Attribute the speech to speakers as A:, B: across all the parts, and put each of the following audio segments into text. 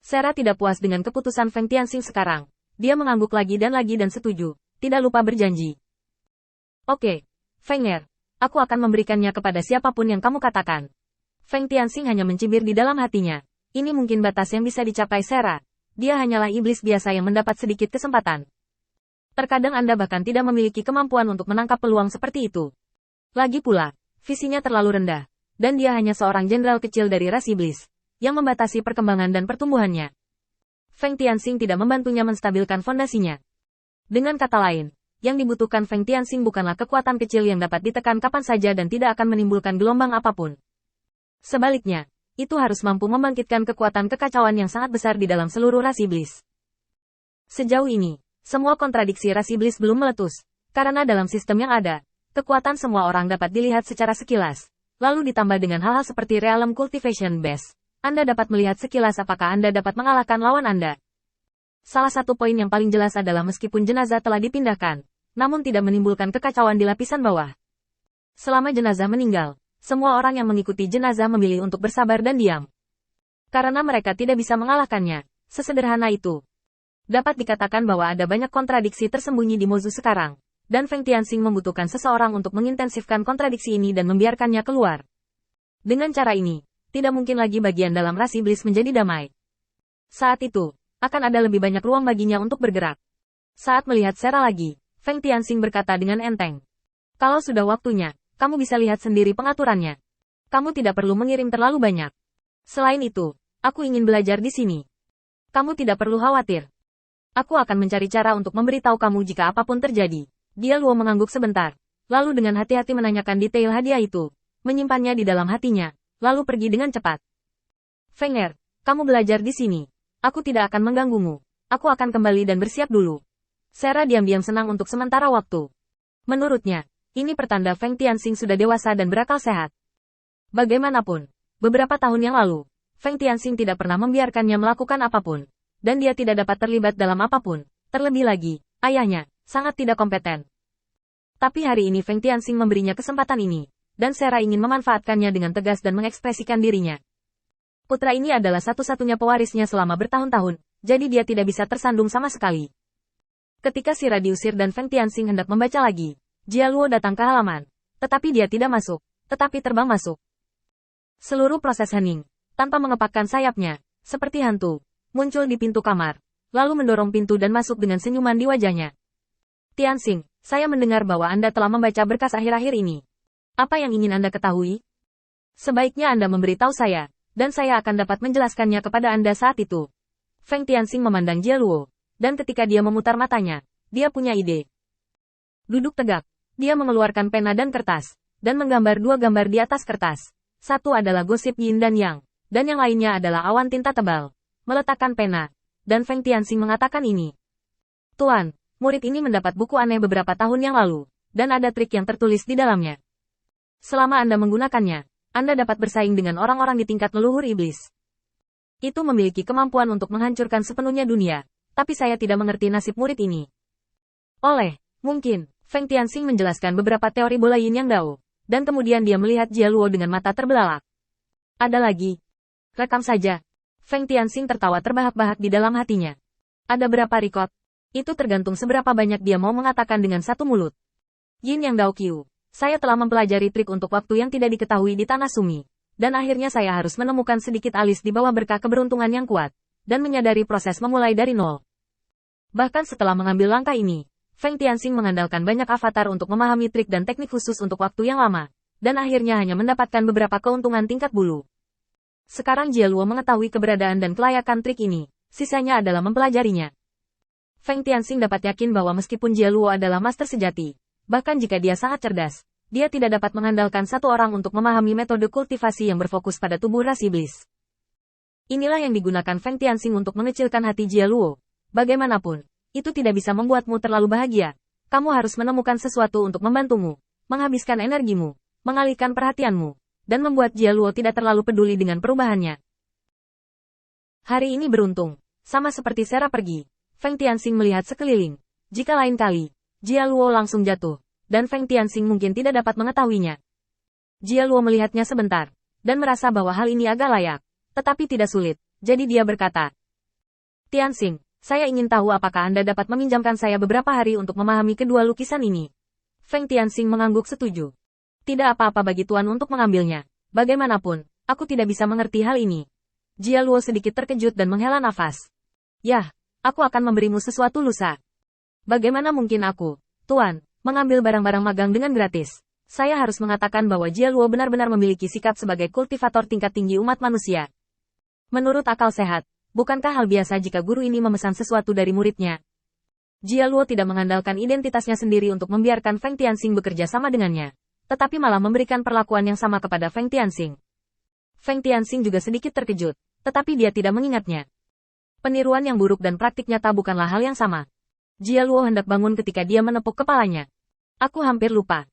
A: Sarah tidak puas dengan keputusan Feng Tianxing sekarang. Dia mengangguk lagi dan setuju. Tidak lupa berjanji. Oke, Feng Er. Aku akan memberikannya kepada siapapun yang kamu katakan. Feng Tianxing hanya mencibir di dalam hatinya. Ini mungkin batas yang bisa dicapai Sarah. Dia hanyalah iblis biasa yang mendapat sedikit kesempatan. Terkadang Anda bahkan tidak memiliki kemampuan untuk menangkap peluang seperti itu. Lagi pula, visinya terlalu rendah. Dan dia hanya seorang jenderal kecil dari ras iblis, yang membatasi perkembangan dan pertumbuhannya. Feng Tianxing tidak membantunya menstabilkan fondasinya. Dengan kata lain, yang dibutuhkan Feng Tianxing bukanlah kekuatan kecil yang dapat ditekan kapan saja dan tidak akan menimbulkan gelombang apapun. Sebaliknya, itu harus mampu membangkitkan kekuatan kekacauan yang sangat besar di dalam seluruh ras iblis. Sejauh ini, semua kontradiksi ras iblis belum meletus, karena dalam sistem yang ada, kekuatan semua orang dapat dilihat secara sekilas. Lalu ditambah dengan hal-hal seperti Realm Cultivation Base, Anda dapat melihat sekilas apakah Anda dapat mengalahkan lawan Anda. Salah satu poin yang paling jelas adalah meskipun jenazah telah dipindahkan, namun tidak menimbulkan kekacauan di lapisan bawah. Selama jenazah meninggal, semua orang yang mengikuti jenazah memilih untuk bersabar dan diam. Karena mereka tidak bisa mengalahkannya, sesederhana itu. Dapat dikatakan bahwa ada banyak kontradiksi tersembunyi di Mozu sekarang, dan Feng Tianxing membutuhkan seseorang untuk mengintensifkan kontradiksi ini dan membiarkannya keluar. Dengan cara ini, tidak mungkin lagi bagian dalam ras iblis menjadi damai. Saat itu, akan ada lebih banyak ruang baginya untuk bergerak. Saat melihat Sarah lagi, Feng Tianxing berkata dengan enteng. Kalau sudah waktunya, kamu bisa lihat sendiri pengaturannya. Kamu tidak perlu mengirim terlalu banyak. Selain itu, aku ingin belajar di sini. Kamu tidak perlu khawatir. Aku akan mencari cara untuk memberitahu kamu jika apapun terjadi. Dia Luo mengangguk sebentar, lalu dengan hati-hati menanyakan detail hadiah itu, menyimpannya di dalam hatinya, lalu pergi dengan cepat. Feng Er, kamu belajar di sini. Aku tidak akan mengganggumu. Aku akan kembali dan bersiap dulu. Sarah diam-diam senang untuk sementara waktu. Menurutnya, ini pertanda Feng Tianxing sudah dewasa dan berakal sehat. Bagaimanapun, beberapa tahun yang lalu, Feng Tianxing tidak pernah membiarkannya melakukan apapun. Dan dia tidak dapat terlibat dalam apapun. Terlebih lagi, ayahnya, sangat tidak kompeten. Tapi hari ini Feng Tianxing memberinya kesempatan ini, dan Sarah ingin memanfaatkannya dengan tegas dan mengekspresikan dirinya. Putra ini adalah satu-satunya pewarisnya selama bertahun-tahun, jadi dia tidak bisa tersandung sama sekali. Ketika Sarah diusir dan Feng Tianxing hendak membaca lagi, Jia Luo datang ke halaman. Tetapi dia tidak masuk, tetapi terbang masuk. Seluruh proses hening, tanpa mengepakkan sayapnya, seperti hantu, muncul di pintu kamar, lalu mendorong pintu dan masuk dengan senyuman di wajahnya. Tianxing, saya mendengar bahwa Anda telah membaca berkas akhir-akhir ini. Apa yang ingin Anda ketahui? Sebaiknya Anda memberitahu saya, dan saya akan dapat menjelaskannya kepada Anda saat itu. Feng Tianxing memandang Jia Luo, dan ketika dia memutar matanya, dia punya ide. Duduk tegak, dia mengeluarkan pena dan kertas, dan menggambar dua gambar di atas kertas. Satu adalah gosip yin dan yang, dan yang lainnya adalah awan tinta tebal. Meletakkan pena, dan Feng Tianxing mengatakan ini. Tuan, murid ini mendapat buku aneh beberapa tahun yang lalu, dan ada trik yang tertulis di dalamnya. Selama Anda menggunakannya, Anda dapat bersaing dengan orang-orang di tingkat leluhur iblis. Itu memiliki kemampuan untuk menghancurkan sepenuhnya dunia, tapi saya tidak mengerti nasib murid ini. Mungkin, Feng Tianxing menjelaskan beberapa teori bola yin yang Dao, dan kemudian dia melihat Jia Luo dengan mata terbelalak. Ada lagi. Rekam saja. Feng Tianxing tertawa terbahak-bahak di dalam hatinya. Ada berapa record? Itu tergantung seberapa banyak dia mau mengatakan dengan satu mulut. Yin yang Dao Qiu. Saya telah mempelajari trik untuk waktu yang tidak diketahui di Tanah Sumi. Dan akhirnya saya harus menemukan sedikit alis di bawah berkah keberuntungan yang kuat. Dan menyadari proses memulai dari nol. Bahkan setelah mengambil langkah ini, Feng Tianxing mengandalkan banyak avatar untuk memahami trik dan teknik khusus untuk waktu yang lama. Dan akhirnya hanya mendapatkan beberapa keuntungan tingkat bulu. Sekarang Jia Luo mengetahui keberadaan dan kelayakan trik ini, sisanya adalah mempelajarinya. Feng Tianxing dapat yakin bahwa meskipun Jia Luo adalah master sejati, bahkan jika dia sangat cerdas, dia tidak dapat mengandalkan satu orang untuk memahami metode kultivasi yang berfokus pada tubuh ras iblis. Inilah yang digunakan Feng Tianxing untuk mengecilkan hati Jia Luo. Bagaimanapun, itu tidak bisa membuatmu terlalu bahagia. Kamu harus menemukan sesuatu untuk membantumu, menghabiskan energimu, mengalihkan perhatianmu, dan membuat Jia Luo tidak terlalu peduli dengan perubahannya. Hari ini beruntung, sama seperti Sarah pergi, Feng Tianxing melihat sekeliling. Jika lain kali, Jia Luo langsung jatuh, dan Feng Tianxing mungkin tidak dapat mengetahuinya. Jia Luo melihatnya sebentar, dan merasa bahwa hal ini agak layak, tetapi tidak sulit, jadi dia berkata, Tianxing, saya ingin tahu apakah Anda dapat meminjamkan saya beberapa hari untuk memahami kedua lukisan ini. Feng Tianxing mengangguk setuju. Tidak apa-apa bagi Tuan untuk mengambilnya. Bagaimanapun, aku tidak bisa mengerti hal ini. Jia Luo sedikit terkejut dan menghela nafas. Yah, aku akan memberimu sesuatu lusa. Bagaimana mungkin aku, Tuan, mengambil barang-barang magang dengan gratis? Saya harus mengatakan bahwa Jia Luo benar-benar memiliki sikap sebagai kultivator tingkat tinggi umat manusia. Menurut akal sehat, bukankah hal biasa jika guru ini memesan sesuatu dari muridnya? Jia Luo tidak mengandalkan identitasnya sendiri untuk membiarkan Feng Tianxing bekerja sama dengannya, tetapi malah memberikan perlakuan yang sama kepada Feng Tianxing. Feng Tianxing juga sedikit terkejut, tetapi dia tidak mengingatnya. Peniruan yang buruk dan praktik nyata bukanlah hal yang sama. Jia Luo hendak bangun ketika dia menepuk kepalanya. Aku hampir lupa.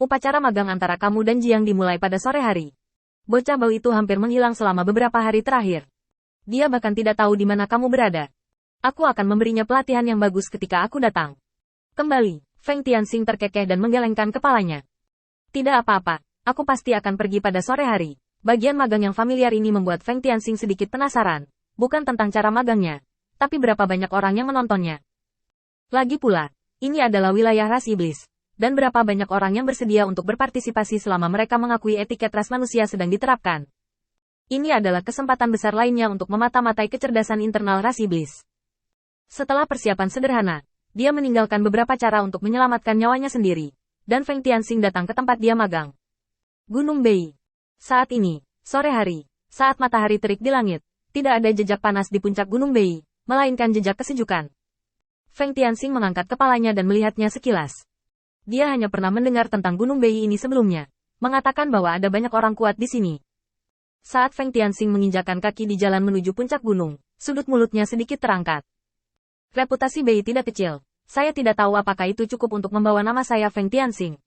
A: Upacara magang antara kamu dan Jiang dimulai pada sore hari. Bocah bau itu hampir menghilang selama beberapa hari terakhir. Dia bahkan tidak tahu di mana kamu berada. Aku akan memberinya pelatihan yang bagus ketika aku datang. Kembali, Feng Tianxing terkekeh dan menggelengkan kepalanya. Tidak apa-apa, aku pasti akan pergi pada sore hari. Bagian magang yang familiar ini membuat Feng Tianxing sedikit penasaran, bukan tentang cara magangnya, tapi berapa banyak orang yang menontonnya. Lagi pula, ini adalah wilayah ras iblis, dan berapa banyak orang yang bersedia untuk berpartisipasi selama mereka mengakui etiket ras manusia sedang diterapkan. Ini adalah kesempatan besar lainnya untuk memata-matai kecerdasan internal ras iblis. Setelah persiapan sederhana, dia meninggalkan beberapa cara untuk menyelamatkan nyawanya sendiri, dan Feng Tianxing datang ke tempat dia magang. Gunung Bei. Saat ini, sore hari, saat matahari terik di langit, tidak ada jejak panas di puncak Gunung Bei, melainkan jejak kesejukan. Feng Tianxing mengangkat kepalanya dan melihatnya sekilas. Dia hanya pernah mendengar tentang Gunung Bei ini sebelumnya, mengatakan bahwa ada banyak orang kuat di sini. Saat Feng Tianxing menginjakan kaki di jalan menuju puncak gunung, sudut mulutnya sedikit terangkat. Reputasi Bei tidak kecil. Saya tidak tahu apakah itu cukup untuk membawa nama saya Feng Tianxing.